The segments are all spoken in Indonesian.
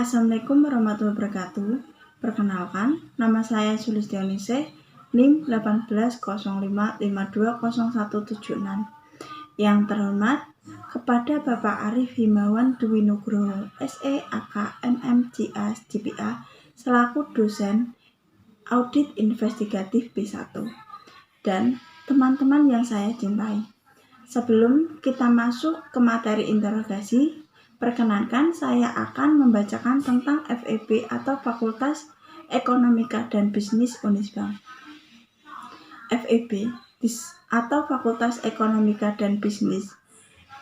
Assalamualaikum warahmatullahi wabarakatuh. Perkenalkan, nama saya Sulistianingsih, NIM 1805520176. Yang terhormat, kepada Bapak Arif Himawan Dwi Nugroho, SE AK MMCA GPA, selaku dosen Audit Investigatif B1, dan teman-teman yang saya cintai. Sebelum kita masuk ke materi interogasi, perkenankan saya akan membacakan tentang FEB atau Fakultas Ekonomika dan Bisnis Unisbank. FEB atau Fakultas Ekonomika dan Bisnis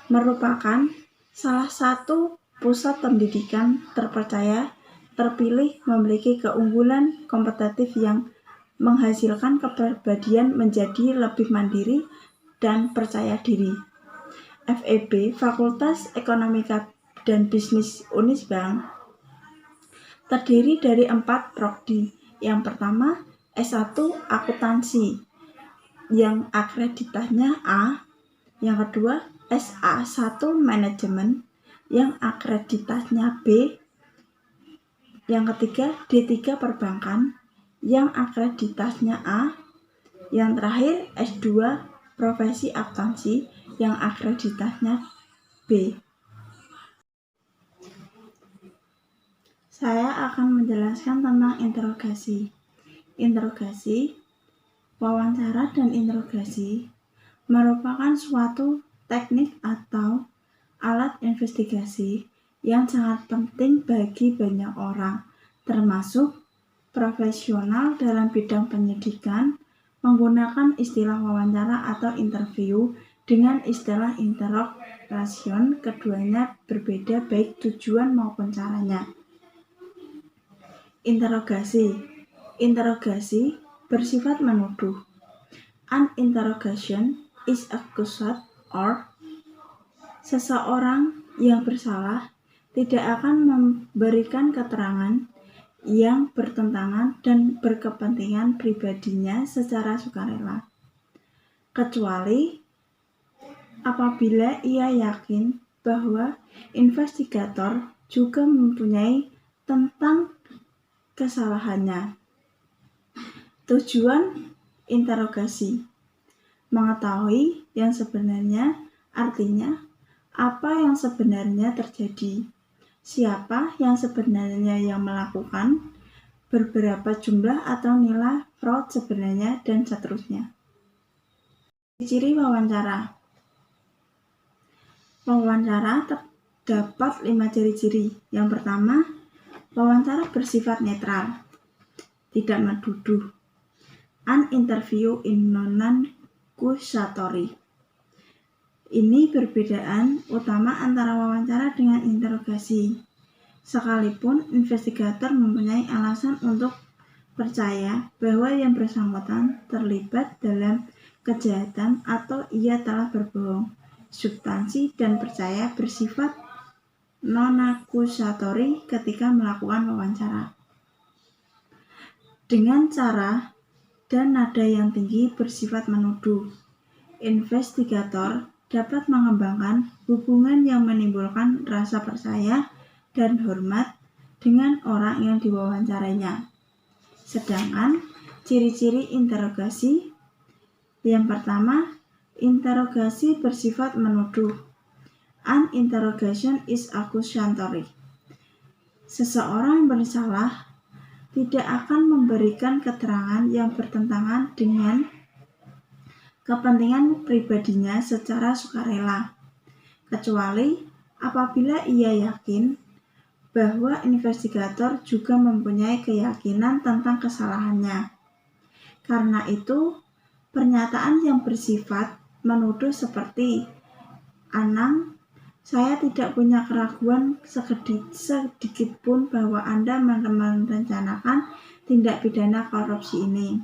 merupakan salah satu pusat pendidikan terpercaya, terpilih, memiliki keunggulan kompetitif yang menghasilkan kepribadian menjadi lebih mandiri dan percaya diri. FEB, Fakultas Ekonomika dan Bisnis Unisbank, terdiri dari 4 prodi. Yang pertama, S1 Akuntansi, yang akreditasinya A. Yang kedua, SA1 Manajemen, yang akreditasinya B. Yang ketiga, D3 Perbankan, yang akreditasinya A. Yang terakhir, S2 Profesi Akuntansi, yang akreditasinya B. Saya akan menjelaskan tentang interogasi. Interogasi, wawancara dan interogasi merupakan suatu teknik atau alat investigasi yang sangat penting bagi banyak orang, termasuk profesional dalam bidang penyidikan, menggunakan istilah wawancara atau interview dengan istilah interrogation. Keduanya berbeda baik tujuan maupun caranya. Interogasi bersifat menuduh. An interrogation is accused or seseorang yang bersalah tidak akan memberikan keterangan yang bertentangan dan berkepentingan pribadinya secara sukarela, kecuali apabila ia yakin bahwa investigator juga mempunyai tentang kesalahannya. Tujuan interogasi: mengetahui yang sebenarnya, artinya apa yang sebenarnya terjadi, siapa yang sebenarnya yang melakukan, berapa jumlah atau nilai fraud sebenarnya, dan seterusnya. Ciri wawancara. Wawancara terdapat 5 ciri-ciri. Yang pertama, wawancara bersifat netral, tidak menuduh. An interview in non-accusatory. Ini perbedaan utama antara wawancara dengan interogasi. Sekalipun investigator mempunyai alasan untuk percaya bahwa yang bersangkutan terlibat dalam kejahatan atau ia telah berbohong, substansi dan percaya bersifat non-accusatory ketika melakukan wawancara. Dengan cara dan nada yang tinggi bersifat menuduh, investigator dapat mengembangkan hubungan yang menimbulkan rasa percaya dan hormat dengan orang yang diwawancarainya. Sedangkan ciri-ciri interogasi: yang pertama, interogasi bersifat menuduh. An interrogation is accusatory. Seseorang bersalah tidak akan memberikan keterangan yang bertentangan dengan kepentingan pribadinya secara sukarela, kecuali apabila ia yakin bahwa investigator juga mempunyai keyakinan tentang kesalahannya. Karena itu, pernyataan yang bersifat menuduh seperti, "Anang, saya tidak punya keraguan sedikit pun bahwa Anda merencanakan tindak pidana korupsi ini,"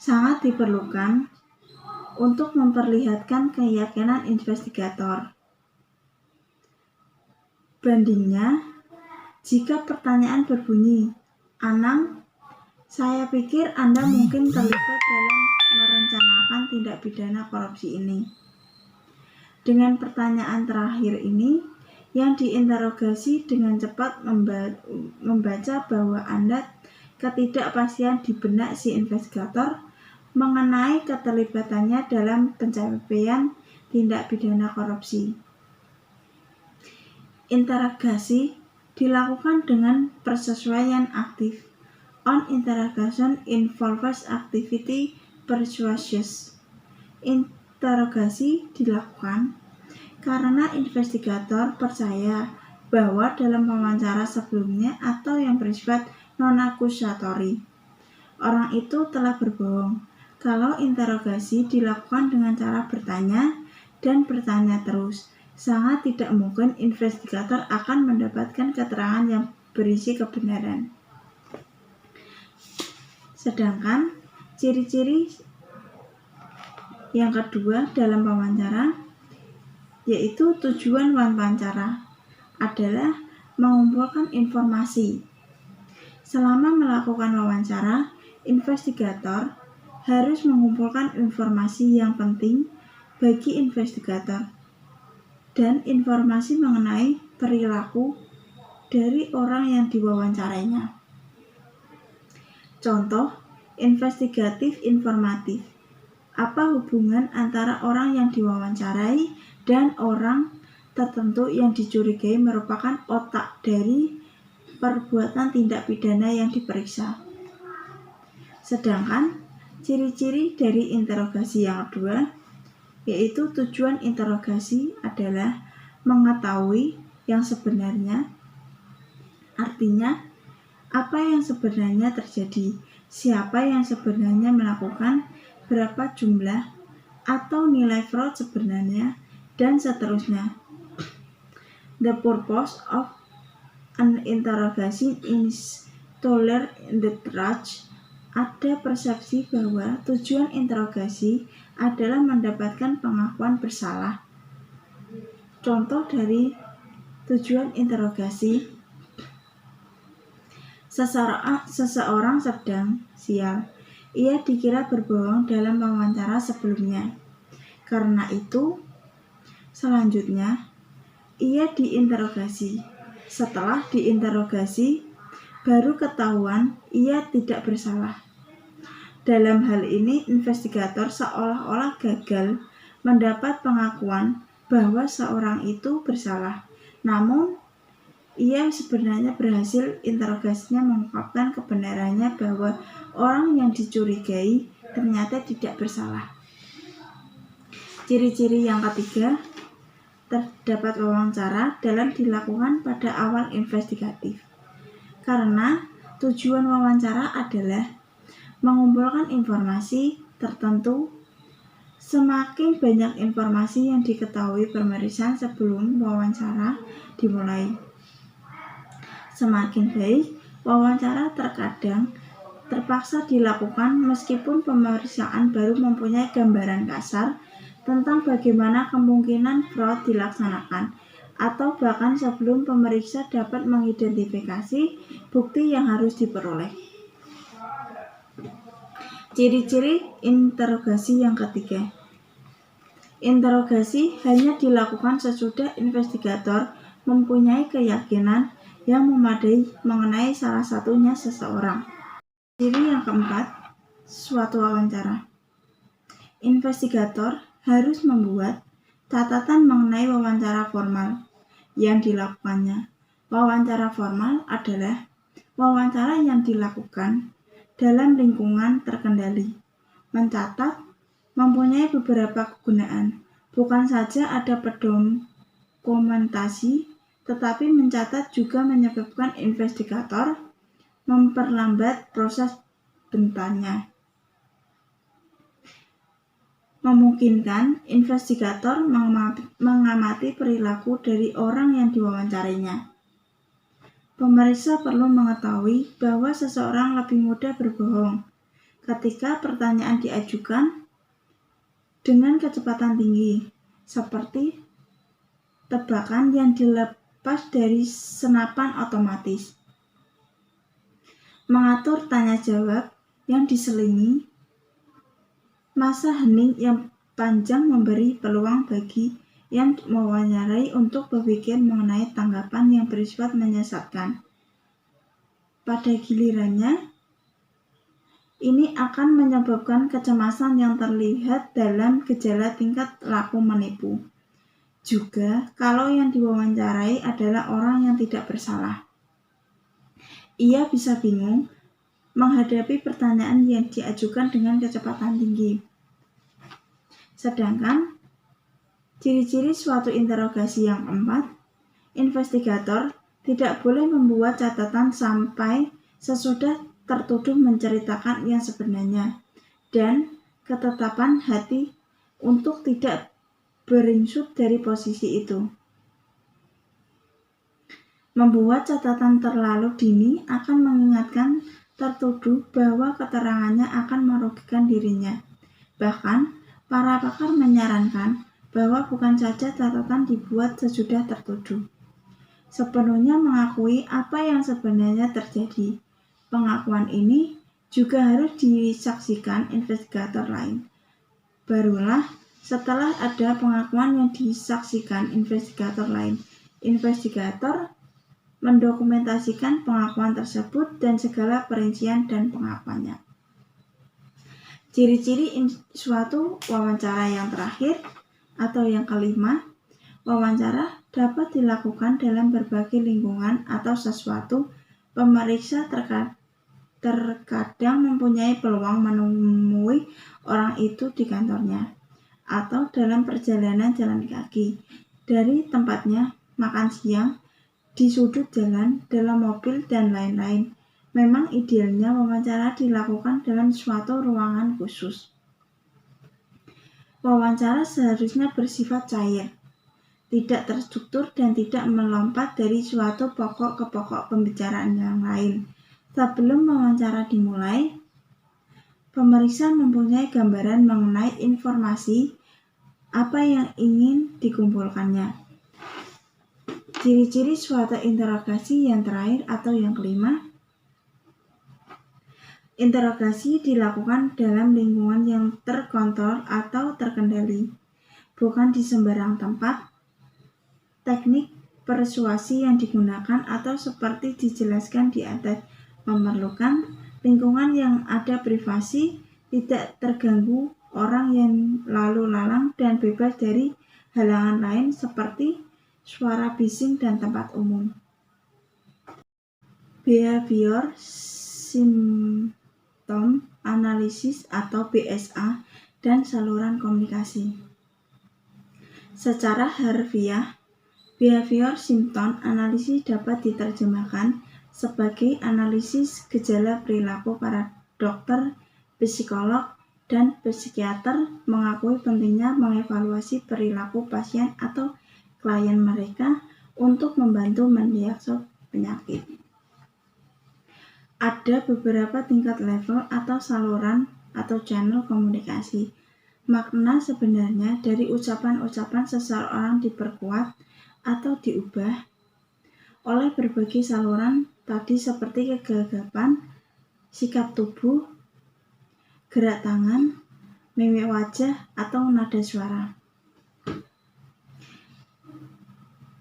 sangat diperlukan untuk memperlihatkan keyakinan investigator. Bandingnya, jika pertanyaan berbunyi, "Anang, saya pikir Anda mungkin terlibat dalam merencanakan tindak pidana korupsi ini." Dengan pertanyaan terakhir ini, yang diinterogasi dengan cepat membaca bahwa ketidakpastian di benak si investigator mengenai keterlibatannya dalam pencapaian tindak pidana korupsi. Interogasi dilakukan dengan persesuaian aktif. On interrogation involves activity persuasions. Interogasi dilakukan karena investigator percaya bahwa dalam wawancara sebelumnya atau yang bersifat non-akusatori, orang itu telah berbohong. Kalau interogasi dilakukan dengan cara bertanya dan bertanya terus, sangat tidak mungkin investigator akan mendapatkan keterangan yang berisi kebenaran. Sedangkan ciri-ciri yang kedua dalam wawancara, yaitu tujuan wawancara adalah mengumpulkan informasi. Selama melakukan wawancara, investigator harus mengumpulkan informasi yang penting bagi investigator dan informasi mengenai perilaku dari orang yang diwawancarainya. Contoh, investigatif informatif. Apa hubungan antara orang yang diwawancarai dan orang tertentu yang dicurigai merupakan otak dari perbuatan tindak pidana yang diperiksa. Sedangkan ciri-ciri dari interogasi yang kedua, yaitu tujuan interogasi adalah mengetahui yang sebenarnya, artinya apa yang sebenarnya terjadi, siapa yang sebenarnya melakukan, berapa jumlah atau nilai fraud sebenarnya, dan seterusnya. The purpose of an interrogation is to learn the truth. Ada persepsi bahwa tujuan interogasi adalah mendapatkan pengakuan bersalah. Contoh dari tujuan interogasi, seseorang sedang sial. Ia dikira berbohong dalam wawancara sebelumnya. Karena itu, selanjutnya, ia diinterogasi. Setelah diinterogasi, baru ketahuan ia tidak bersalah. Dalam hal ini, investigator seolah-olah gagal mendapat pengakuan bahwa seorang itu bersalah. Namun, ia sebenarnya berhasil interogasinya mengungkapkan kebenarannya bahwa orang yang dicurigai ternyata tidak bersalah. Ciri-ciri yang ketiga, terdapat wawancara dalam dilakukan pada awal investigatif. Karena tujuan wawancara adalah mengumpulkan informasi tertentu. Semakin banyak informasi yang diketahui pemeriksaan sebelum wawancara dimulai, semakin baik. Wawancara terkadang terpaksa dilakukan meskipun pemeriksaan baru mempunyai gambaran kasar tentang bagaimana kemungkinan fraud dilaksanakan, atau bahkan sebelum pemeriksa dapat mengidentifikasi bukti yang harus diperoleh. Ciri-ciri interogasi yang ketiga. Interogasi hanya dilakukan sesudah investigator mempunyai keyakinan yang memadai mengenai salah satunya seseorang. Ciri yang keempat, suatu wawancara. Investigator harus membuat catatan mengenai wawancara formal yang dilakukannya. Wawancara formal adalah wawancara yang dilakukan dalam lingkungan terkendali. Mencatat mempunyai beberapa kegunaan. Bukan saja ada dokumentasi, tetapi mencatat juga menyebabkan investigator memperlambat proses bertanya. Memungkinkan investigator mengamati perilaku dari orang yang diwawancarainya. Pemeriksa perlu mengetahui bahwa seseorang lebih mudah berbohong ketika pertanyaan diajukan dengan kecepatan tinggi, seperti tebakan yang dilepas dari senapan otomatis. Mengatur tanya jawab yang diselingi masa hening yang panjang memberi peluang bagi yang mewawancarai untuk berpikir mengenai tanggapan yang bersifat menyesatkan. Pada gilirannya, ini akan menyebabkan kecemasan yang terlihat dalam gejala tingkat laku menipu. Juga, kalau yang diwawancarai adalah orang yang tidak bersalah, ia bisa bingung menghadapi pertanyaan yang diajukan dengan kecepatan tinggi. Sedangkan, ciri-ciri suatu interogasi yang keempat, investigator tidak boleh membuat catatan sampai sesudah tertuduh menceritakan yang sebenarnya, dan ketetapan hati untuk tidak beringsut dari posisi itu. Membuat catatan terlalu dini akan mengingatkan tertuduh bahwa keterangannya akan merugikan dirinya. Bahkan, para pakar menyarankan bahwa bukan saja catatan dibuat sesudah tertuduh, sepenuhnya mengakui apa yang sebenarnya terjadi. Pengakuan ini juga harus disaksikan investigator lain. Barulah setelah ada pengakuan yang disaksikan investigator lain, investigator mendokumentasikan pengakuan tersebut dan segala perincian dan pengakuannya. Ciri-ciri suatu wawancara yang terakhir atau yang kelima, wawancara dapat dilakukan dalam berbagai lingkungan atau sesuatu. Pemeriksa terkadang mempunyai peluang menemui orang itu di kantornya atau dalam perjalanan jalan kaki, dari tempatnya makan siang, di sudut jalan, dalam mobil, dan lain-lain. Memang idealnya wawancara dilakukan dalam suatu ruangan khusus. Wawancara seharusnya bersifat cair, tidak terstruktur dan tidak melompat dari suatu pokok ke pokok pembicaraan yang lain. Sebelum wawancara dimulai, pemeriksa mempunyai gambaran mengenai informasi apa yang ingin dikumpulkannya. Ciri-ciri suatu interogasi yang terakhir atau yang kelima, interogasi dilakukan dalam lingkungan yang terkontrol atau terkendali, bukan di sembarang tempat. Teknik persuasi yang digunakan atau seperti dijelaskan di atas memerlukan lingkungan yang ada privasi, tidak terganggu orang yang lalu lalang dan bebas dari halangan lain seperti suara bising dan tempat umum. Behavior Symptom Analysis atau BSA dan saluran komunikasi. Secara harfiah, Behavior Symptom Analysis dapat diterjemahkan sebagai analisis gejala perilaku. Para dokter, psikolog, dan psikiater mengakui pentingnya mengevaluasi perilaku pasien atau klien mereka untuk membantu mendiagnosis penyakit. Ada beberapa tingkat level atau saluran atau channel komunikasi. Makna sebenarnya dari ucapan-ucapan seseorang diperkuat atau diubah oleh berbagai saluran tadi seperti kegagapan, sikap tubuh, gerak tangan, mimik wajah, atau nada suara.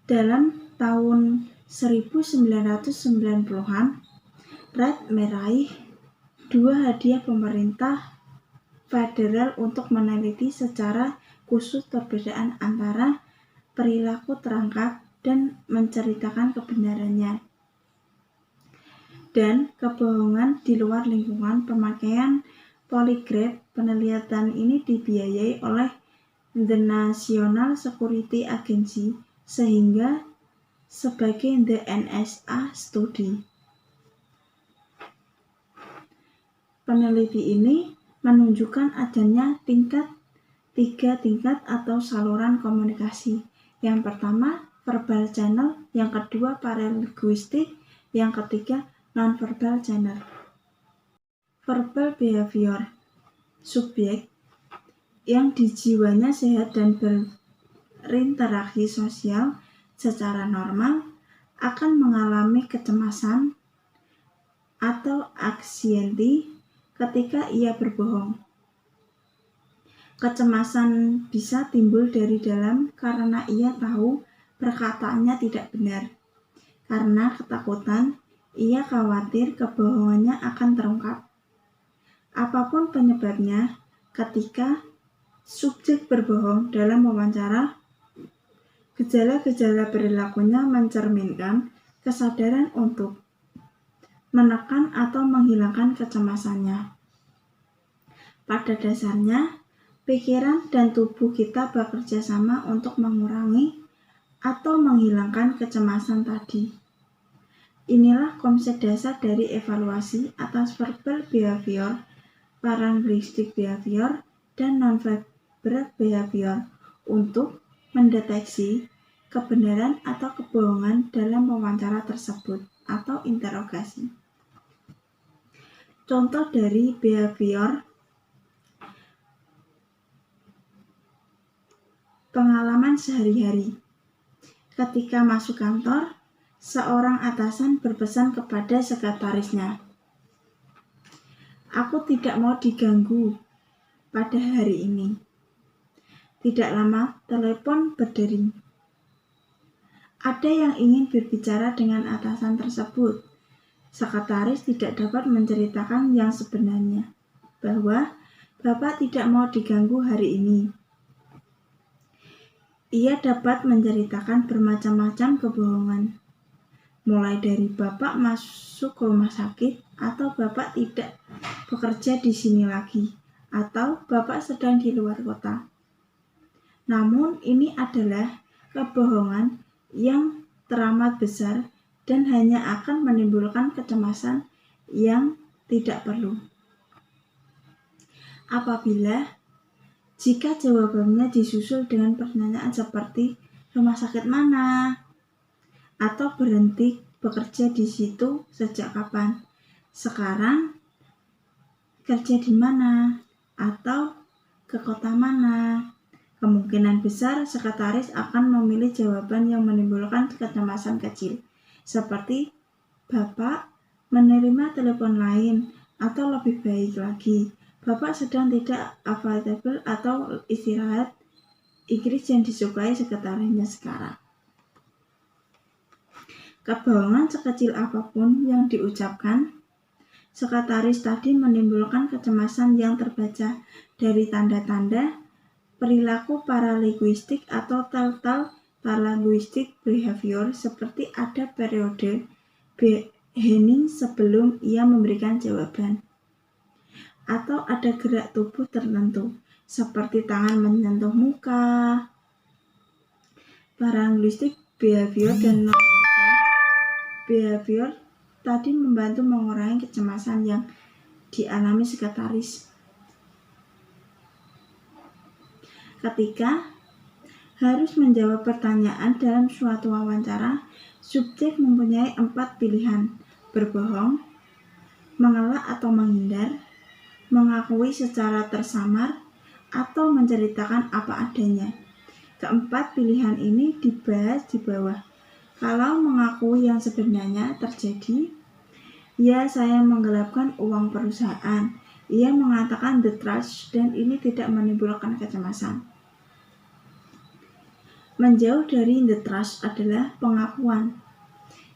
Dalam tahun 1990-an, Reid meraih 2 hadiah pemerintah federal untuk meneliti secara khusus perbedaan antara perilaku terangkat dan menceritakan kebenarannya dan kebohongan di luar lingkungan pemakaian poligraf. Penelitian ini dibiayai oleh The National Security Agency sehingga sebagai The NSA Study. Peneliti ini menunjukkan adanya 3 tingkat atau saluran komunikasi. Yang pertama, verbal channel, yang kedua, paralinguistik, yang ketiga, non-verbal channel. Verbal behavior, subjek yang di jiwanya sehat dan berinteraksi sosial secara normal akan mengalami kecemasan atau anxiety ketika ia berbohong. Kecemasan bisa timbul dari dalam karena ia tahu perkataannya tidak benar. Karena ketakutan, ia khawatir kebohongannya akan terungkap. Apapun penyebabnya, ketika subjek berbohong dalam wawancara, gejala-gejala perilakunya mencerminkan kesadaran untuk menekan atau menghilangkan kecemasannya. Pada dasarnya, pikiran dan tubuh kita bekerja sama untuk mengurangi atau menghilangkan kecemasan tadi. Inilah konsep dasar dari evaluasi atas verbal behavior, paralinguistic behavior, dan non-verbal behavior untuk mendeteksi kebenaran atau kebohongan dalam wawancara tersebut atau interogasi. Contoh dari behavior pengalaman sehari-hari. Ketika masuk kantor, seorang atasan berpesan kepada sekretarisnya, "Aku tidak mau diganggu pada hari ini." Tidak lama, telepon berdering. Ada yang ingin berbicara dengan atasan tersebut. Sekretaris tidak dapat menceritakan yang sebenarnya, bahwa Bapak tidak mau diganggu hari ini. Ia dapat menceritakan bermacam-macam kebohongan, mulai dari Bapak masuk ke rumah sakit, atau Bapak tidak bekerja di sini lagi, atau Bapak sedang di luar kota. Namun ini adalah kebohongan yang teramat besar dan hanya akan menimbulkan kecemasan yang tidak perlu. Jika jawabannya disusul dengan pertanyaan seperti rumah sakit mana, atau berhenti bekerja di situ sejak kapan, sekarang kerja di mana, atau ke kota mana, kemungkinan besar sekretaris akan memilih jawaban yang menimbulkan kecemasan kecil, seperti Bapak menerima telepon lain, atau lebih baik lagi, Bapak sedang tidak available atau istirahat, Inggris yang disukai sekretarisnya sekarang. Kebohongan sekecil apapun yang diucapkan sekretaris tadi menimbulkan kecemasan yang terbaca dari tanda-tanda perilaku paralinguistik atau telltale paralinguistic behavior, seperti ada periode hening sebelum ia memberikan jawaban, atau ada gerak tubuh tertentu, seperti tangan menyentuh muka. Paralinguistic behavior dan non-verbal behavior tadi membantu mengurangi kecemasan yang dialami sekretaris. Ketika harus menjawab pertanyaan dalam suatu wawancara, subjek mempunyai 4 pilihan: berbohong, mengelak atau menghindar, mengakui secara tersamar, atau menceritakan apa adanya. Keempat pilihan ini dibahas di bawah. Kalau mengakui yang sebenarnya terjadi, ya, saya menggelapkan uang perusahaan. Ia mengatakan the truth dan ini tidak menimbulkan kecemasan. Menjauh dari the truth adalah pengakuan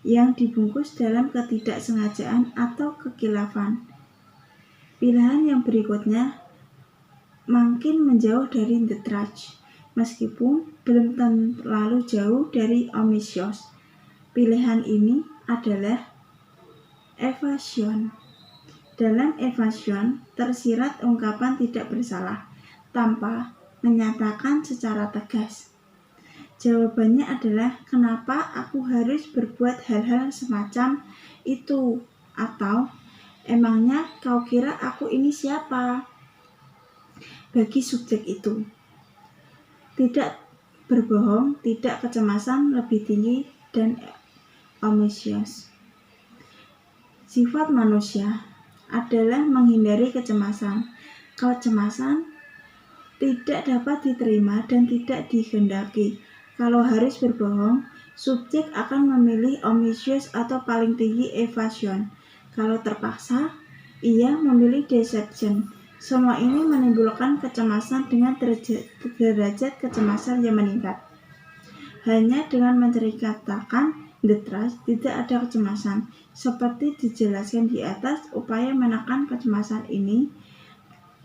yang dibungkus dalam ketidaksengajaan atau kekilafan. Pilihan yang berikutnya makin menjauh dari the truth, meskipun belum terlalu jauh dari omissions. Pilihan ini adalah evasion. Dalam evasion tersirat ungkapan tidak bersalah tanpa menyatakan secara tegas. Jawabannya adalah, kenapa aku harus berbuat hal-hal semacam itu? Atau, emangnya kau kira aku ini siapa? Bagi subjek itu, tidak berbohong, tidak kecemasan lebih tinggi dan omissions. Sifat manusia adalah menghindari kecemasan. Kecemasan tidak dapat diterima dan tidak dikehendaki. Kalau harus berbohong, subjek akan memilih omissions atau paling tinggi evasion. Kalau terpaksa, ia memilih deception. Semua ini menimbulkan kecemasan dengan derajat kecemasan yang meningkat. Hanya dengan menceritakan the trust, tidak ada kecemasan. Seperti dijelaskan di atas, upaya menekan kecemasan ini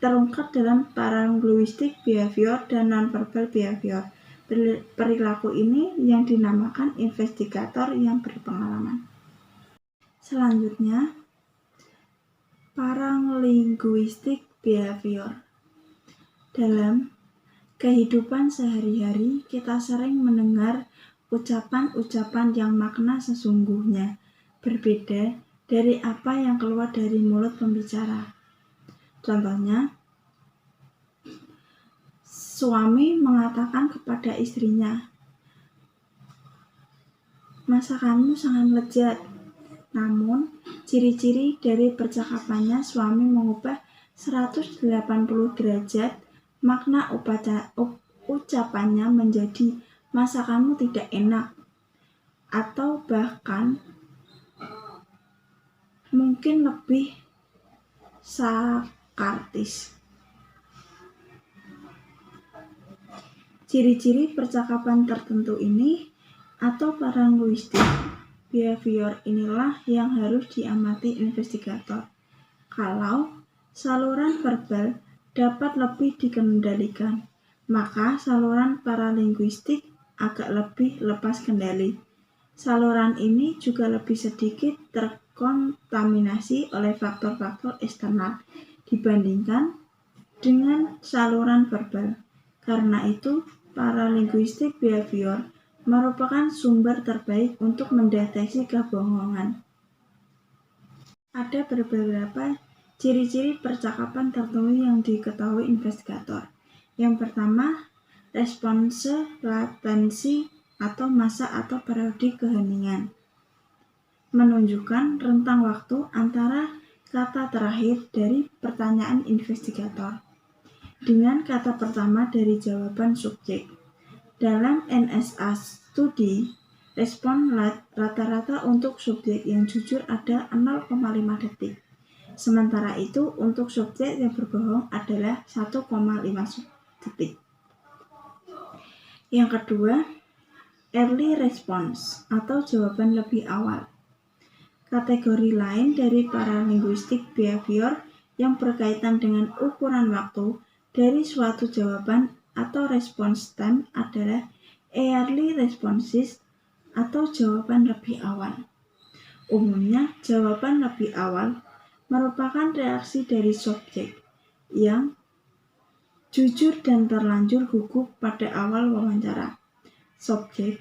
terungkap dalam paralinguistic behavior dan nonverbal behavior. Perilaku ini yang dinamakan investigator yang berpengalaman. Selanjutnya, paralinguistic behavior. Dalam kehidupan sehari-hari, kita sering mendengar ucapan-ucapan yang makna sesungguhnya berbeda dari apa yang keluar dari mulut pembicara. Contohnya, suami mengatakan kepada istrinya, "Masakanmu sangat lezat." Namun, ciri-ciri dari percakapannya suami mengubah 180 derajat makna ucapannya menjadi "masakanmu tidak enak," atau bahkan mungkin lebih sarkastis. Ciri-ciri percakapan tertentu ini atau paralinguistic behavior inilah yang harus diamati investigator. Kalau saluran verbal dapat lebih dikendalikan, maka saluran paralinguistik agak lebih lepas kendali. Saluran ini juga lebih sedikit terkontaminasi oleh faktor-faktor eksternal dibandingkan dengan saluran verbal. Karena itu, paralinguistic behavior merupakan sumber terbaik untuk mendeteksi kebohongan. Ada beberapa ciri-ciri percakapan tertentu yang diketahui investigator. Yang pertama, response latensi atau masa atau periode keheningan. Menunjukkan rentang waktu antara kata terakhir dari pertanyaan investigator dengan kata pertama dari jawaban subjek. Dalam NSA studi, respon rata-rata untuk subjek yang jujur ada 0,5 detik. Sementara itu, untuk subjek yang berbohong adalah 1,5 detik. Yang kedua, early response atau jawaban lebih awal. Kategori lain dari paralinguistic behavior yang berkaitan dengan ukuran waktu dari suatu jawaban atau response time adalah early responses atau jawaban lebih awal. Umumnya, jawaban lebih awal merupakan reaksi dari subjek yang jujur dan terlanjur gugup pada awal wawancara. Subjek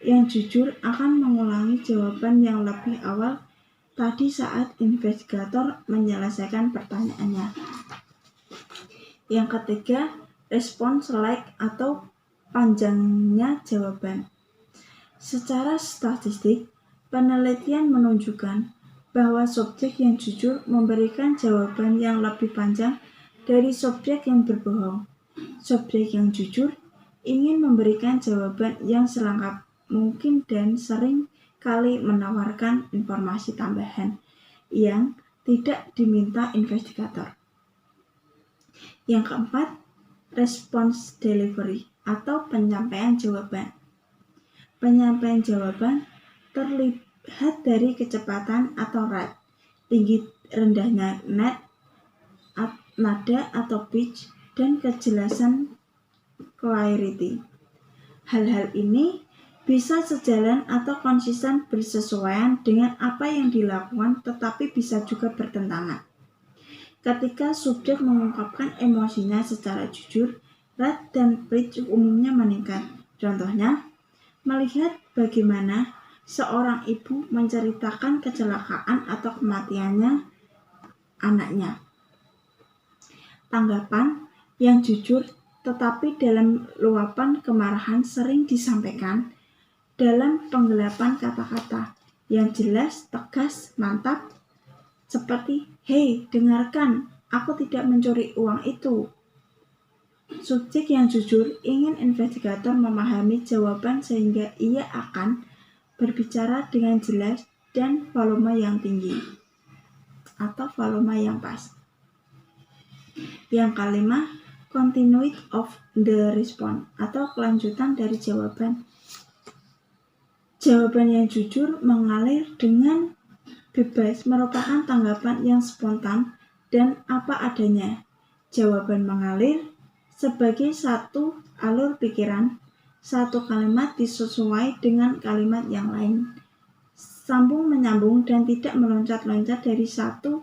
yang jujur akan mengulangi jawaban yang lebih awal tadi saat investigator menyelesaikan pertanyaannya. Yang ketiga, response lag atau panjangnya jawaban. Secara statistik, penelitian menunjukkan bahwa subjek yang jujur memberikan jawaban yang lebih panjang dari subjek yang berbohong. Subjek yang jujur ingin memberikan jawaban yang selengkap mungkin dan sering kali menawarkan informasi tambahan yang tidak diminta investigator. Yang keempat, response delivery atau penyampaian jawaban. Penyampaian jawaban terlihat dari kecepatan atau rate, tinggi rendahnya nada atau pitch, dan kejelasan clarity. Hal-hal ini bisa sejalan atau konsisten bersesuaian dengan apa yang dilakukan, tetapi bisa juga bertentangan. Ketika subjek mengungkapkan emosinya secara jujur, rate dan pitch umumnya meningkat. Contohnya, melihat bagaimana seorang ibu menceritakan kecelakaan atau kematiannya anaknya. Tanggapan yang jujur tetapi dalam luapan kemarahan sering disampaikan dalam penggelapan kata-kata yang jelas, tegas, mantap, seperti, "Hei, dengarkan, aku tidak mencuri uang itu." Subjek yang jujur ingin investigator memahami jawaban sehingga ia akan berbicara dengan jelas dan volume yang tinggi atau volume yang pas. Yang kelima, continuity of the response atau kelanjutan dari jawaban. Jawaban yang jujur mengalir dengan bebas merupakan tanggapan yang spontan dan apa adanya. Jawaban mengalir sebagai satu alur pikiran, satu kalimat disesuai dengan kalimat yang lain, sambung menyambung dan tidak meloncat-loncat dari satu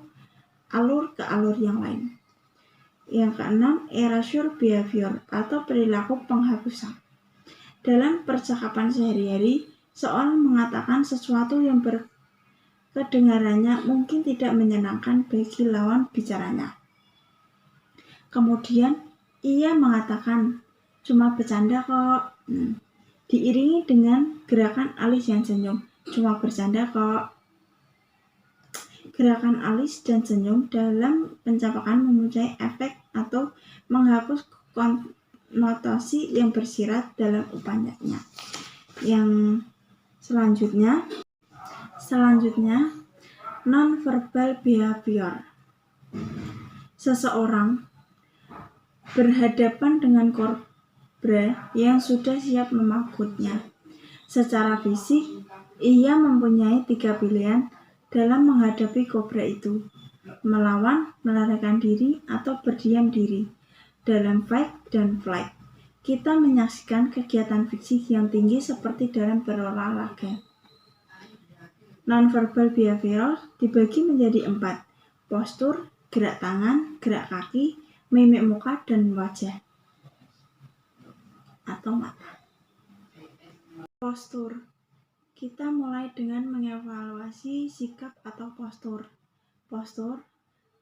alur ke alur yang lain. Yang keenam, erasure behavior atau perilaku penghapusan. Dalam percakapan sehari-hari, seorang mengatakan sesuatu yang kedengarannya mungkin tidak menyenangkan bagi lawan bicaranya. Kemudian, ia mengatakan, cuma bercanda kok. Diiringi dengan gerakan alis yang senyum. Cuma bercanda kok. Gerakan alis dan senyum dalam pencakapan mempunyai efek atau menghapus konotasi yang bersirat dalam upayanya. Yang selanjutnya non-verbal behavior. Seseorang berhadapan dengan kobra yang sudah siap memakutnya. Secara fisik, ia mempunyai 3 pilihan dalam menghadapi kobra itu: melawan, melarikan diri, atau berdiam diri. Dalam fight dan flight, kita menyaksikan kegiatan fisik yang tinggi seperti dalam berolahraga. Non-verbal behavior dibagi menjadi 4: postur, gerak tangan, gerak kaki, mimik muka, dan wajah atau mata. Postur. Kita mulai dengan mengevaluasi sikap atau postur. Postur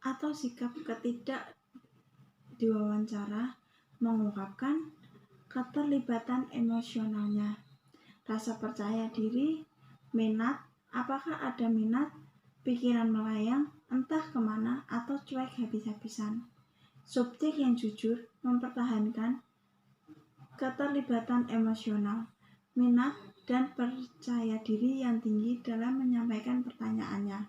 atau sikap ketika diwawancara mengungkapkan keterlibatan emosionalnya, rasa percaya diri, minat, apakah ada minat, pikiran melayang, entah kemana, atau cuek habis-habisan. Subjek yang jujur mempertahankan keterlibatan emosional, minat, dan percaya diri yang tinggi dalam menyampaikan pertanyaannya.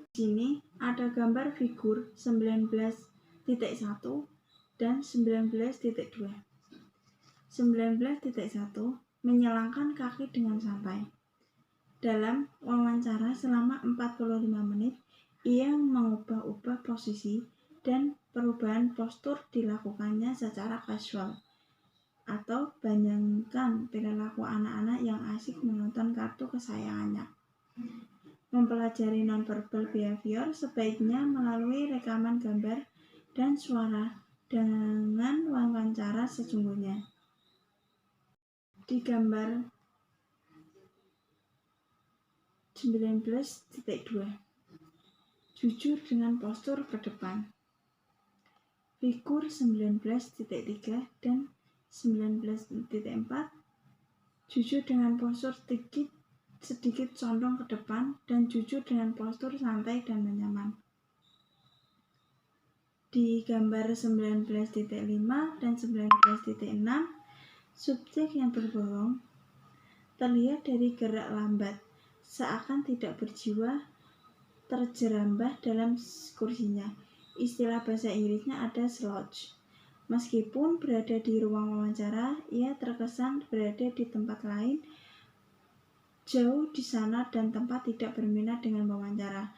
Di sini ada gambar figur 19.1 dan 19.2. 19.1 menyilangkan kaki dengan santai. Dalam wawancara selama 45 menit, ia mengubah-ubah posisi dan perubahan postur dilakukannya secara kasual. Atau bayangkan perilaku anak-anak yang asik menonton kartu kesayangannya. Mempelajari nonverbal behavior sebaiknya melalui rekaman gambar dan suara dengan wawancara sesungguhnya. Di gambar 19.2, jujur dengan postur ke depan. Figur 19.3 dan 19.4, jujur dengan postur sedikit condong ke depan dan jujur dengan postur santai dan nyaman. Di gambar 19.5 dan 19.6, subjek yang berbohong terlihat dari gerak lambat, seakan tidak berjiwa, terjerambah dalam kursinya. Istilah bahasa Inggrisnya ada slouch. Meskipun berada di ruang wawancara, ia terkesan berada di tempat lain, jauh di sana, dan tempat tidak berminat dengan wawancara.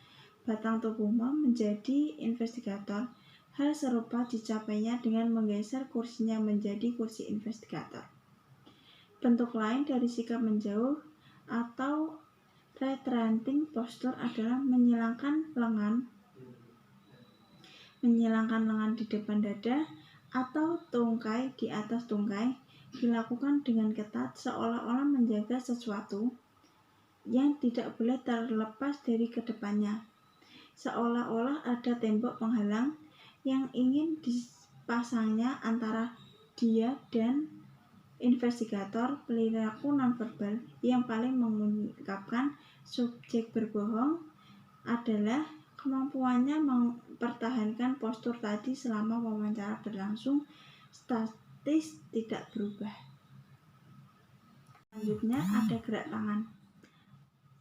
Batang tubuhnya menjadi investigator. Hal serupa dicapainya dengan menggeser kursinya menjadi kursi investigator. Bentuk lain dari sikap menjauh atau retreating posture adalah menyilangkan lengan di depan dada atau tungkai di atas tungkai, dilakukan dengan ketat seolah-olah menjaga sesuatu yang tidak boleh terlepas dari kedepannya. Seolah-olah ada tembok penghalang yang ingin dipasangnya antara dia dan investigator. Perilaku nonverbal yang paling mengungkapkan subjek berbohong adalah kemampuannya mempertahankan postur tadi selama wawancara berlangsung, statis, tidak berubah. Selanjutnya ada gerak tangan.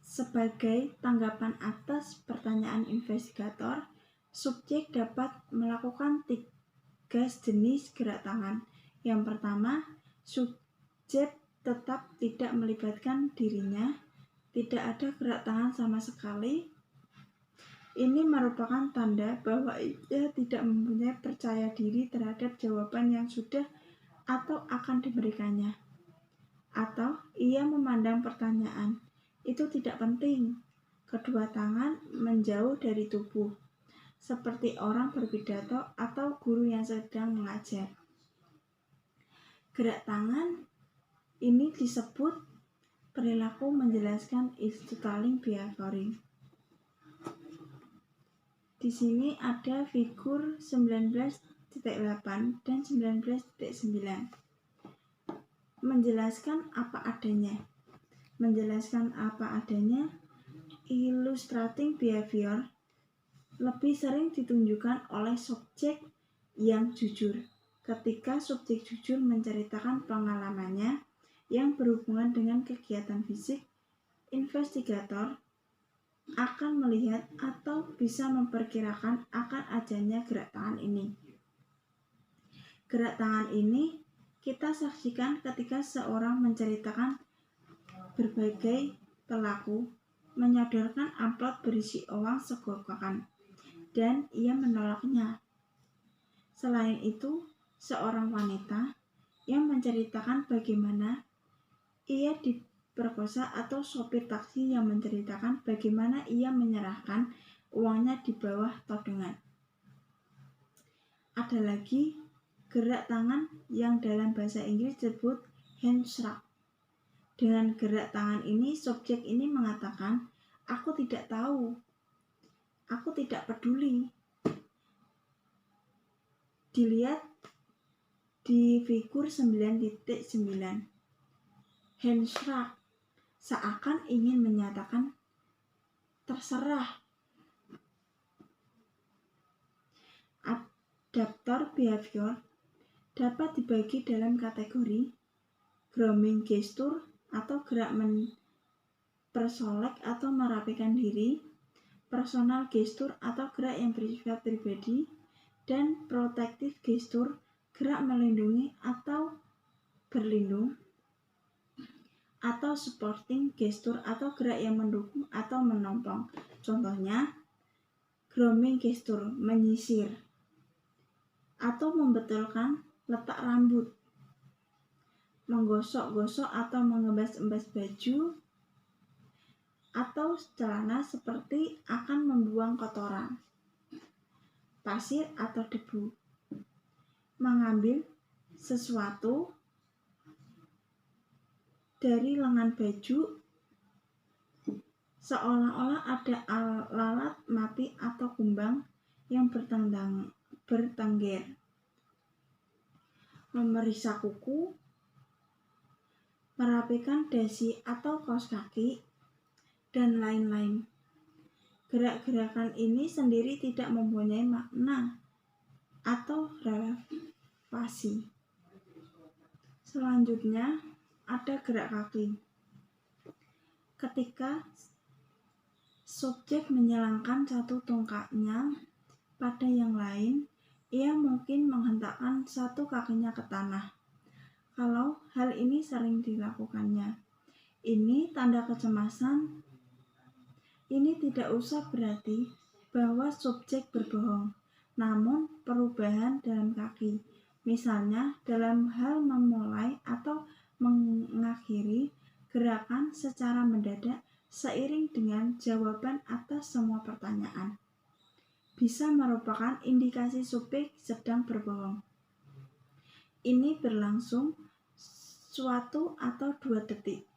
Sebagai tanggapan atas pertanyaan investigator, Subjek dapat melakukan 3 jenis gerak tangan. Yang pertama, subjek tetap tidak melibatkan dirinya, tidak ada gerak tangan sama sekali. Ini merupakan tanda bahwa ia tidak mempunyai percaya diri terhadap jawaban yang sudah atau akan diberikannya. Atau ia memandang pertanyaan itu tidak penting. Kedua tangan menjauh dari tubuh, seperti orang berpidato atau guru yang sedang mengajar. Gerak tangan ini disebut perilaku menjelaskan storytelling behavioring. Di sini ada figur 19.8 dan 19.9. Menjelaskan apa adanya. Menjelaskan apa adanya, illustrating behavior, lebih sering ditunjukkan oleh subjek yang jujur. Ketika subjek jujur menceritakan pengalamannya yang berhubungan dengan kegiatan fisik, investigator akan melihat atau bisa memperkirakan akan adanya gerak tangan ini. Gerak tangan ini kita saksikan ketika seorang menceritakan berbagai pelaku menyodorkan amplop berisi uang segogokan dan ia menolaknya. Selain itu, seorang wanita yang menceritakan bagaimana ia diperkosa atau sopir taksi yang menceritakan bagaimana ia menyerahkan uangnya di bawah todongan. Ada lagi gerak tangan yang dalam bahasa Inggris disebut hand shrug. Dengan gerak tangan ini, subjek ini mengatakan, aku tidak tahu, aku tidak peduli. Dilihat di figur 9.9. Hand shrug seakan ingin menyatakan terserah. Adaptor behavior dapat dibagi dalam kategori grooming gesture atau gerak mempersolek atau merapikan diri, personal gesture atau gerak yang bersifat pribadi, dan protective gesture, gerak melindungi atau berlindung, atau supporting gesture atau gerak yang mendukung atau menopang. Contohnya, grooming gesture, menyisir atau membetulkan letak rambut, menggosok-gosok atau mengebas-ebas baju atau celana seperti akan membuang kotoran, pasir atau debu, mengambil sesuatu dari lengan baju seolah-olah ada lalat mati atau kumbang yang bertengger, memeriksa kuku, merapikan dasi atau kaos kaki, dan lain-lain. Gerak-gerakan ini sendiri tidak mempunyai makna atau relevansi. Selanjutnya ada gerak kaki. Ketika subjek menyilangkan satu tongkatnya pada yang lain, ia mungkin menghentakkan satu kakinya ke tanah. Kalau hal ini sering dilakukannya, ini tanda kecemasan. Ini tidak usah berarti bahwa subjek berbohong, namun perubahan dalam kaki, misalnya dalam hal memulai atau mengakhiri gerakan secara mendadak seiring dengan jawaban atas semua pertanyaan, bisa merupakan indikasi subjek sedang berbohong. Ini berlangsung suatu atau 2 detik.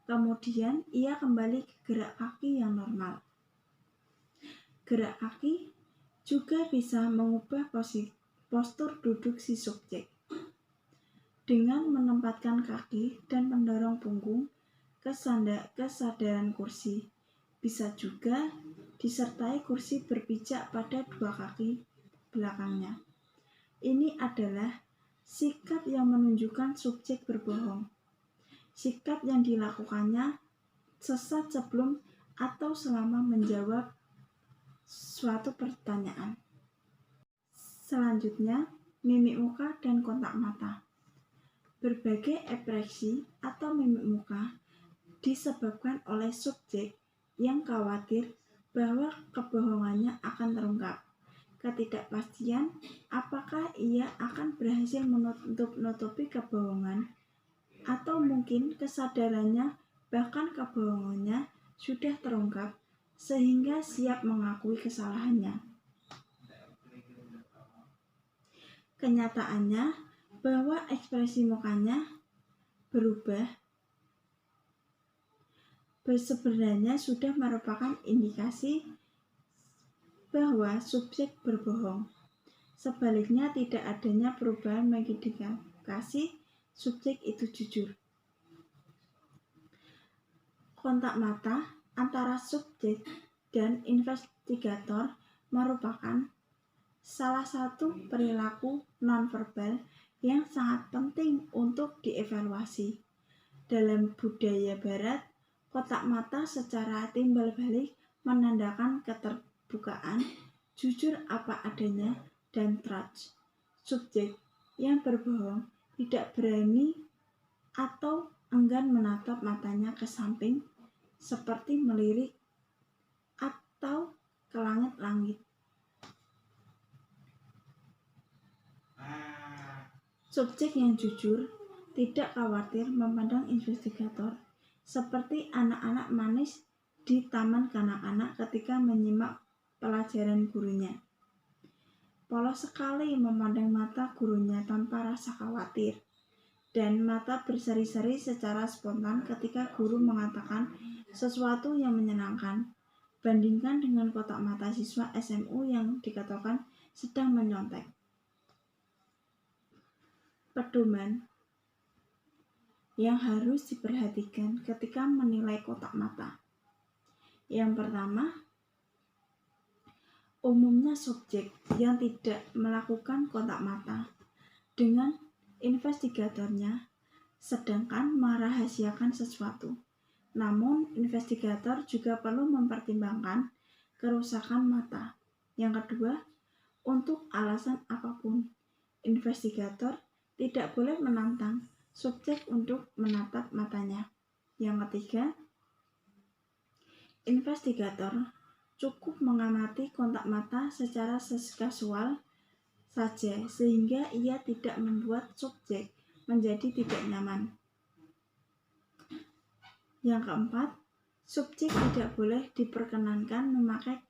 Kemudian ia kembali ke gerak kaki yang normal. Gerak kaki juga bisa mengubah postur duduk si subjek dengan menempatkan kaki dan mendorong punggung ke sadaran kursi. Bisa juga disertai kursi berpijak pada 2 kaki belakangnya. Ini adalah sikap yang menunjukkan subjek berbohong. Sikap yang dilakukannya sesaat sebelum atau selama menjawab suatu pertanyaan. Selanjutnya, mimik muka dan kontak mata. Berbagai ekspresi atau mimik muka disebabkan oleh subjek yang khawatir bahwa kebohongannya akan terungkap. Ketidakpastian apakah ia akan berhasil menutupi kebohongan, atau mungkin kesadarannya bahkan kebohongannya sudah terungkap sehingga siap mengakui kesalahannya. Kenyataannya bahwa ekspresi mukanya berubah sebenarnya sudah merupakan indikasi bahwa subjek berbohong. Sebaliknya, tidak adanya perubahan mengindikasi subjek itu jujur. Kontak mata antara subjek dan investigator merupakan salah satu perilaku nonverbal yang sangat penting untuk dievaluasi. Dalam budaya Barat, kontak mata secara timbal balik menandakan keterbukaan, jujur apa adanya, dan trust. Subjek yang berbohong tidak berani atau enggan menatap matanya ke samping, seperti melirik atau ke langit-langit. Subjek yang jujur tidak khawatir memandang investigator seperti anak-anak manis di taman kanak-kanak ketika menyimak pelajaran gurunya. Polos sekali memandang mata gurunya tanpa rasa khawatir, dan mata berseri-seri secara spontan ketika guru mengatakan sesuatu yang menyenangkan. Bandingkan dengan kotak mata siswa SMU yang dikatakan sedang menyontek. Pedoman yang harus diperhatikan ketika menilai kotak mata. Yang pertama, umumnya subjek yang tidak melakukan kontak mata dengan investigatornya sedangkan merahasiakan sesuatu. Namun, investigator juga perlu mempertimbangkan kerusakan mata. Yang kedua, untuk alasan apapun, investigator tidak boleh menantang subjek untuk menatap matanya. Yang ketiga, investigator cukup mengamati kontak mata secara kasual saja sehingga ia tidak membuat subjek menjadi tidak nyaman. Yang keempat, subjek tidak boleh diperkenankan memakai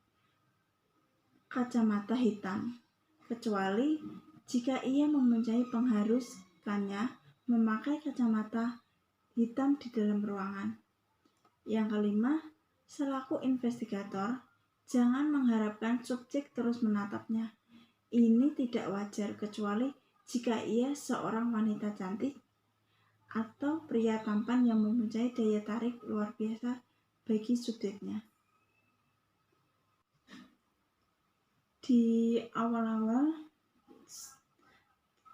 kacamata hitam, kecuali jika ia mempunyai pengharuskannya memakai kacamata hitam di dalam ruangan. Yang kelima, selaku investigator, jangan mengharapkan subjek terus menatapnya. Ini tidak wajar kecuali jika ia seorang wanita cantik atau pria tampan yang mempunyai daya tarik luar biasa bagi subjeknya. Di awal-awal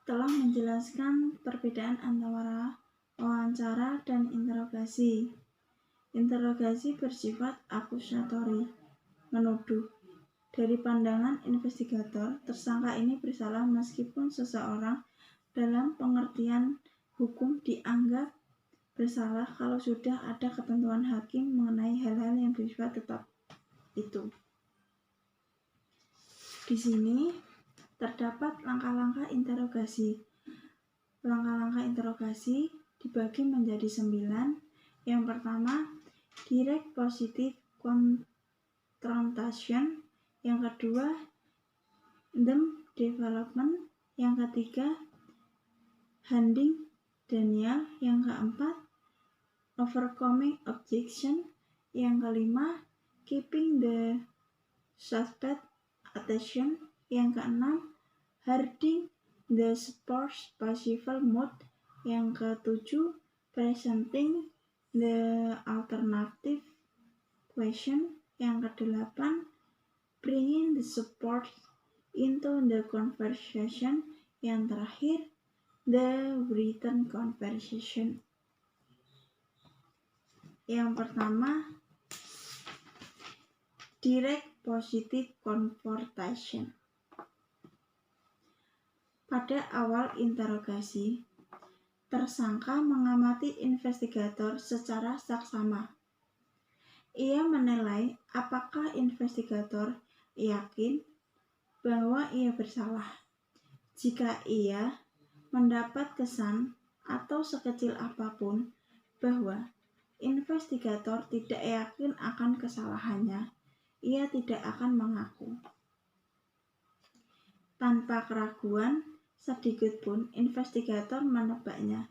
telah menjelaskan perbedaan antara wawancara dan interogasi. Interogasi bersifat akusatori, menuduh. Dari pandangan investigator, tersangka ini bersalah meskipun seseorang dalam pengertian hukum dianggap bersalah kalau sudah ada ketentuan hakim mengenai hal-hal yang bersifat tetap itu. Di sini terdapat langkah-langkah interogasi. Langkah-langkah interogasi dibagi menjadi 9. Yang pertama, direct positive confrontation. Yang kedua, them development. Yang ketiga, handing Daniel. Yang keempat, overcoming objection. Yang kelima, keeping the suspect attention. Yang keenam, harding the sports possible mood. Yang ketujuh, presenting the alternative question. Yang kedelapan, bringing the support into the conversation. Yang terakhir, the written conversation. Yang pertama, direct positive confrontation. Pada awal interogasi, tersangka mengamati investigator secara saksama. Ia menilai apakah investigator yakin bahwa ia bersalah. Jika ia mendapat kesan atau sekecil apapun bahwa investigator tidak yakin akan kesalahannya, ia tidak akan mengaku. Tanpa keraguan sedikitpun, investigator menebaknya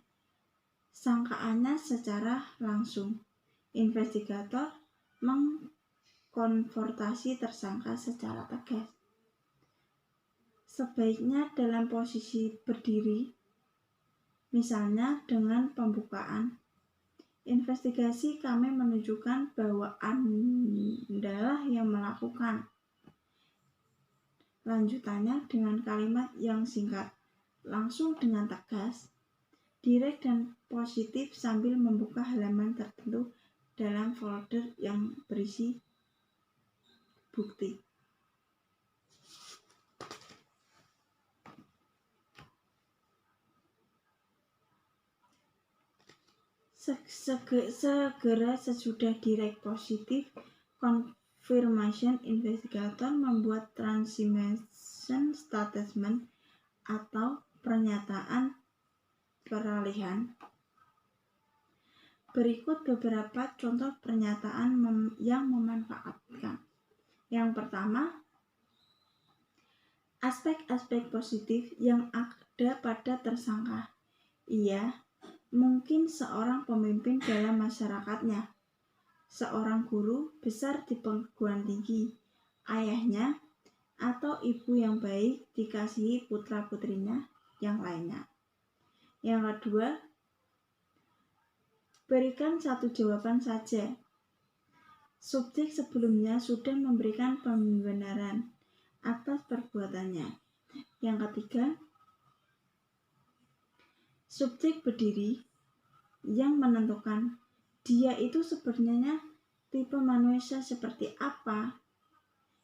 sangkaannya secara langsung. Investigator mengkonfrontasi tersangka secara tegas. Sebaiknya dalam posisi berdiri, misalnya dengan pembukaan. Investigasi kami menunjukkan bahwa Andalah yang melakukan. Lanjutannya dengan kalimat yang singkat, langsung dengan tegas, direct dan positif sambil membuka halaman tertentu dalam folder yang berisi bukti. Segera sesudah direct positif confirmation, investigator membuat transmission statement atau pernyataan peralihan. Berikut beberapa contoh pernyataan yang memanfaatkan. Yang pertama, aspek-aspek positif yang ada pada tersangka. Ia mungkin seorang pemimpin dalam masyarakatnya, seorang guru besar di perguruan tinggi, ayahnya, atau ibu yang baik dikasihi putra-putrinya yang lainnya. Yang kedua, berikan satu jawaban saja. Subjek sebelumnya sudah memberikan pembenaran atas perbuatannya. Yang ketiga, subjek berdiri yang menentukan dia itu sebenarnya tipe manusia seperti apa.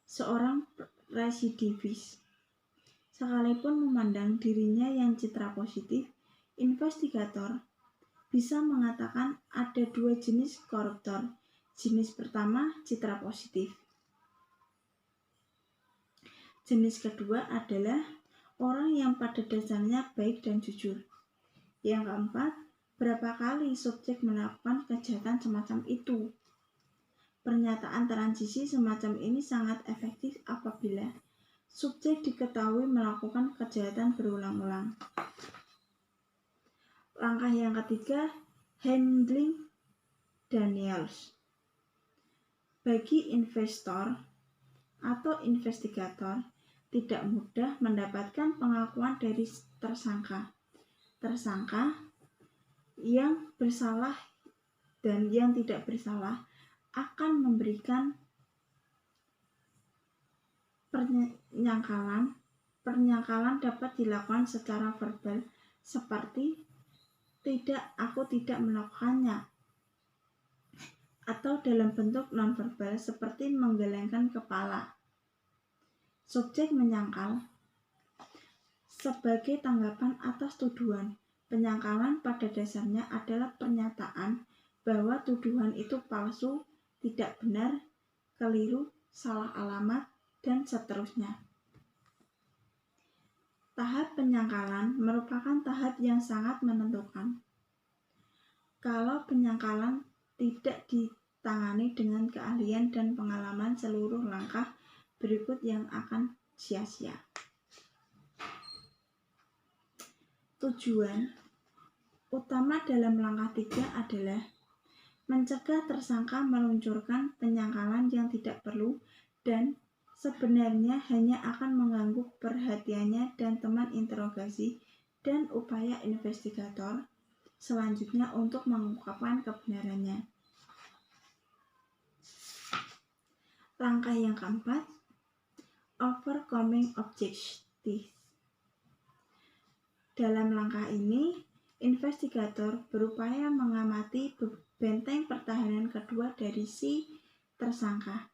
Seorang residivis, sekalipun memandang dirinya yang citra positif, investigator bisa mengatakan ada dua jenis koruptor. Jenis pertama, citra positif. Jenis kedua adalah orang yang pada dasarnya baik dan jujur. Yang keempat, berapa kali subjek melakukan kejahatan semacam itu. Pernyataan transisi semacam ini sangat efektif apabila subjek diketahui melakukan kejahatan berulang-ulang. Langkah yang ketiga, handling Daniels. Bagi investor atau investigator, tidak mudah mendapatkan pengakuan dari tersangka. Tersangka yang bersalah dan yang tidak bersalah akan memberikan penyangkalan. Penyangkalan dapat dilakukan secara verbal seperti aku tidak melakukannya, atau dalam bentuk nonverbal seperti menggelengkan kepala. Subjek menyangkal sebagai tanggapan atas tuduhan. Penyangkalan pada dasarnya adalah pernyataan bahwa tuduhan itu palsu, tidak benar, keliru, salah alamat, dan seterusnya. Tahap penyangkalan merupakan tahap yang sangat menentukan. Kalau penyangkalan tidak ditangani dengan keahlian dan pengalaman, seluruh langkah berikut yang akan sia-sia. Tujuan utama dalam langkah 3 adalah mencegah tersangka meluncurkan penyangkalan yang tidak perlu dan sebenarnya hanya akan mengganggu perhatiannya dan teman interogasi dan upaya investigator selanjutnya untuk mengungkapkan kebenarannya. Langkah yang keempat, overcoming objectives. Dalam langkah ini, investigator berupaya mengamati benteng pertahanan kedua dari si tersangka.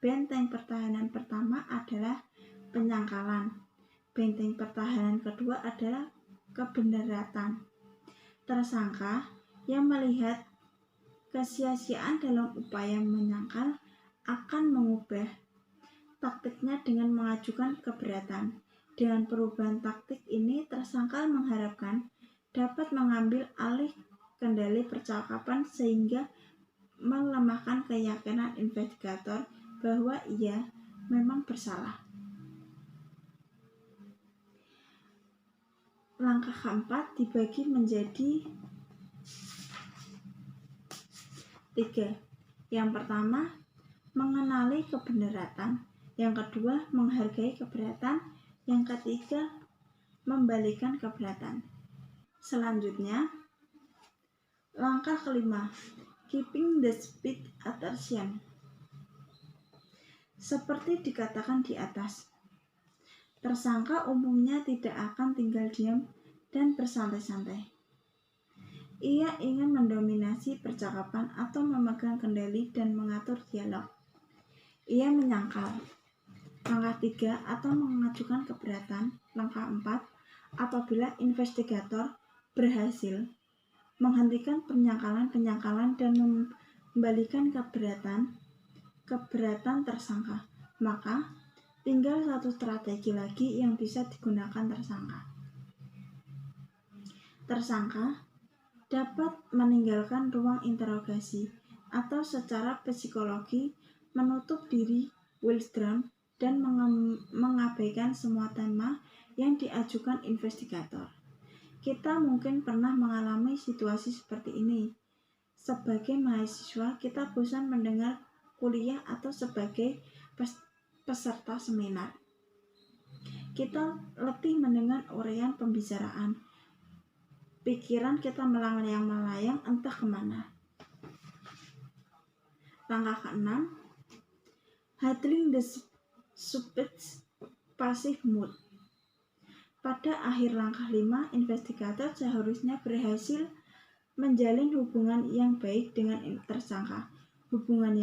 Benteng pertahanan pertama adalah penyangkalan. Benteng pertahanan kedua adalah kebenaran. Tersangka yang melihat kesia-siaan dalam upaya menyangkal akan mengubah taktiknya dengan mengajukan keberatan. Dengan perubahan taktik ini, tersangka mengharapkan dapat mengambil alih kendali percakapan sehingga melemahkan keyakinan investigator bahwa ia memang bersalah. Langkah keempat dibagi menjadi 3. Yang pertama, mengenali kebenaran. Yang kedua, menghargai keberatan. Yang ketiga, membalikan keberatan. Selanjutnya, langkah kelima, keeping the speed attention. Seperti dikatakan di atas, tersangka umumnya tidak akan tinggal diam dan bersantai-santai. Ia ingin mendominasi percakapan atau memegang kendali dan mengatur dialog. Ia menyangkal. Langkah 3 atau mengajukan keberatan. Langkah 4, apabila investigator berhasil menghentikan penyangkalan dan membalikan keberatan tersangka, maka tinggal satu strategi lagi yang bisa digunakan tersangka. Tersangka dapat meninggalkan ruang interogasi atau secara psikologi menutup diri withdrawn dan mengabaikan semua tema yang diajukan investigator. Kita mungkin pernah mengalami situasi seperti ini. Sebagai mahasiswa, kita bosan mendengar kuliah atau sebagai peserta seminar. Kita letih mendengar uraian pembicaraan. Pikiran kita melayang-melayang entah kemana. Langkah ke-6, handling the subject's passive mood. Pada akhir langkah 5, investigator seharusnya berhasil menjalin hubungan yang baik dengan tersangka. Hubungan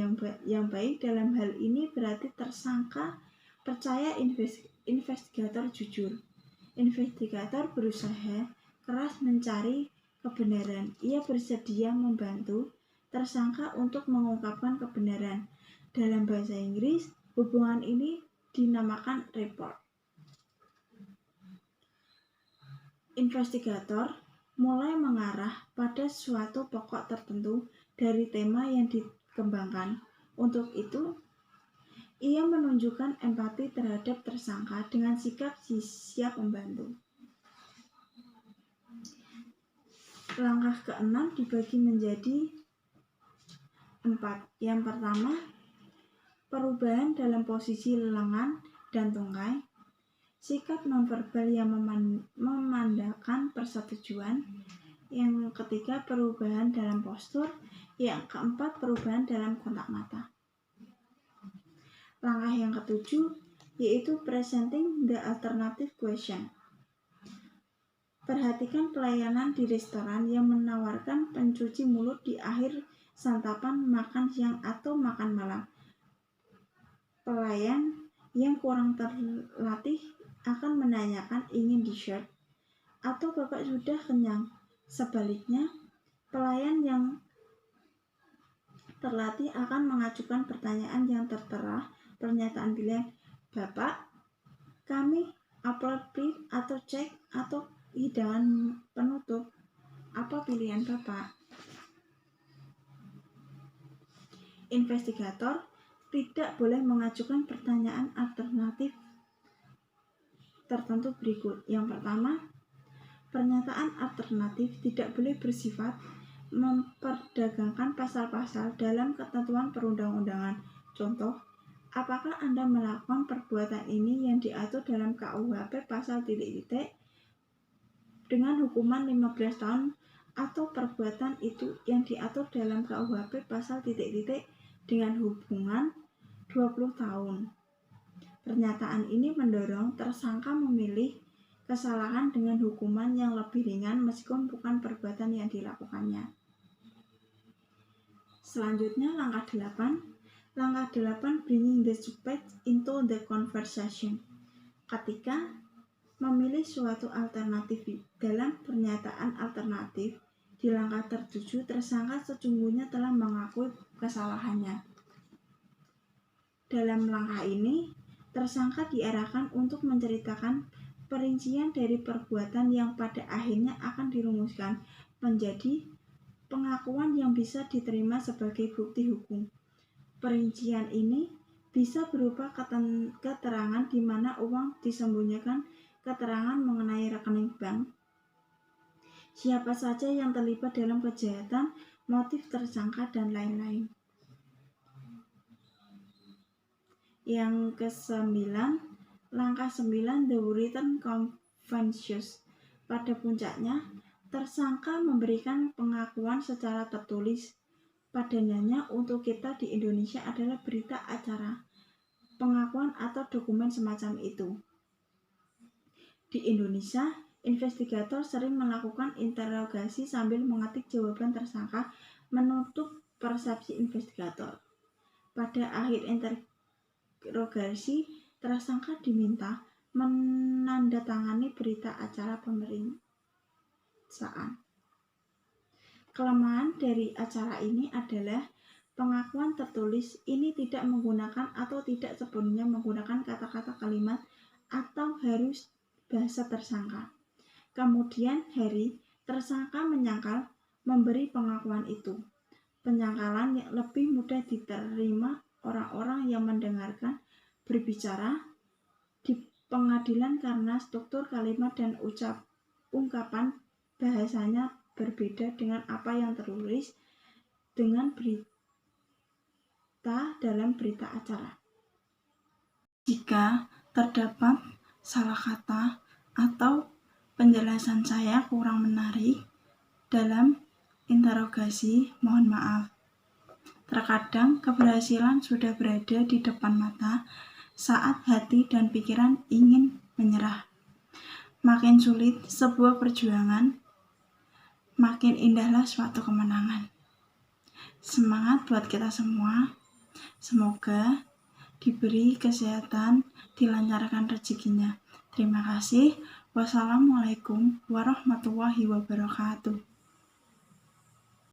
yang baik dalam hal ini berarti tersangka percaya investigator jujur. Investigator berusaha keras mencari kebenaran. Ia bersedia membantu tersangka untuk mengungkapkan kebenaran. Dalam bahasa Inggris, hubungan ini dinamakan rapport. Investigator mulai mengarah pada suatu pokok tertentu dari tema yang dikembangkan. Untuk itu, ia menunjukkan empati terhadap tersangka dengan sikap siap membantu. Langkah ke-6 dibagi menjadi 4. Yang pertama, perubahan dalam posisi lengan dan tungkai. Sikap nonverbal yang memandangkan persetujuan. Yang ketiga, perubahan dalam postur. Yang keempat, perubahan dalam kontak mata. Langkah yang ketujuh yaitu presenting the alternative question. Perhatikan pelayanan di restoran yang menawarkan pencuci mulut di akhir santapan, makan siang atau makan malam. Pelayan yang kurang terlatih akan menanyakan ingin dessert atau Bapak sudah kenyang. Sebaliknya, pelayan yang terlatih akan mengajukan pertanyaan yang tertera, pernyataan pilihan. Bapak, kami upload print atau cek atau hidangan penutup. Apa pilihan Bapak? Investigator tidak boleh mengajukan pertanyaan alternatif tertentu berikut. Yang pertama, pernyataan alternatif tidak boleh bersifat memperdagangkan pasal-pasal dalam ketentuan perundang-undangan. Contoh, apakah Anda melakukan perbuatan ini yang diatur dalam KUHP pasal ... dengan hukuman 15 tahun atau perbuatan itu yang diatur dalam KUHP pasal ... dengan hukuman 20 tahun. Pernyataan ini mendorong tersangka memilih kesalahan dengan hukuman yang lebih ringan meskipun bukan perbuatan yang dilakukannya. Selanjutnya langkah 8. Langkah 8, bringing the subject into the conversation. Ketika memilih suatu alternatif. Dalam pernyataan alternatif, di langkah tertuju, tersangka sesungguhnya telah mengakui kesalahannya. Dalam langkah ini, tersangka diarahkan untuk menceritakan perincian dari perbuatan yang pada akhirnya akan dirumuskan menjadi pengakuan yang bisa diterima sebagai bukti hukum. Perincian ini bisa berupa keterangan di mana uang disembunyikan, keterangan mengenai rekening bank, siapa saja yang terlibat dalam kejahatan, motif tersangka, dan lain-lain. Yang ke-9, langkah 9, the written confessions. Pada puncaknya, tersangka memberikan pengakuan secara tertulis. Padanya untuk kita di Indonesia adalah berita acara, pengakuan atau dokumen semacam itu. Di Indonesia, investigator sering melakukan interogasi sambil mengetik jawaban tersangka menutup persepsi investigator. Pada akhir interogasi, tersangka diminta menandatangani berita acara pemeriksaan. Kelemahan dari acara ini adalah pengakuan tertulis ini tidak menggunakan atau tidak sepenuhnya menggunakan kata-kata kalimat atau harus bahasa tersangka. Kemudian tersangka menyangkal memberi pengakuan itu. Penyangkalan yang lebih mudah diterima orang-orang yang mendengarkan berbicara di pengadilan karena struktur kalimat dan ungkapan bahasanya berbeda dengan apa yang tertulis dengan berita dalam berita acara. Jika terdapat salah kata atau penjelasan saya kurang menarik dalam interogasi, mohon maaf. Terkadang keberhasilan sudah berada di depan mata saat hati dan pikiran ingin menyerah. Makin sulit sebuah perjuangan, makin indahlah suatu kemenangan. Semangat buat kita semua. Semoga diberi kesehatan, dilancarkan rezekinya. Terima kasih. Wassalamualaikum warahmatullahi wabarakatuh.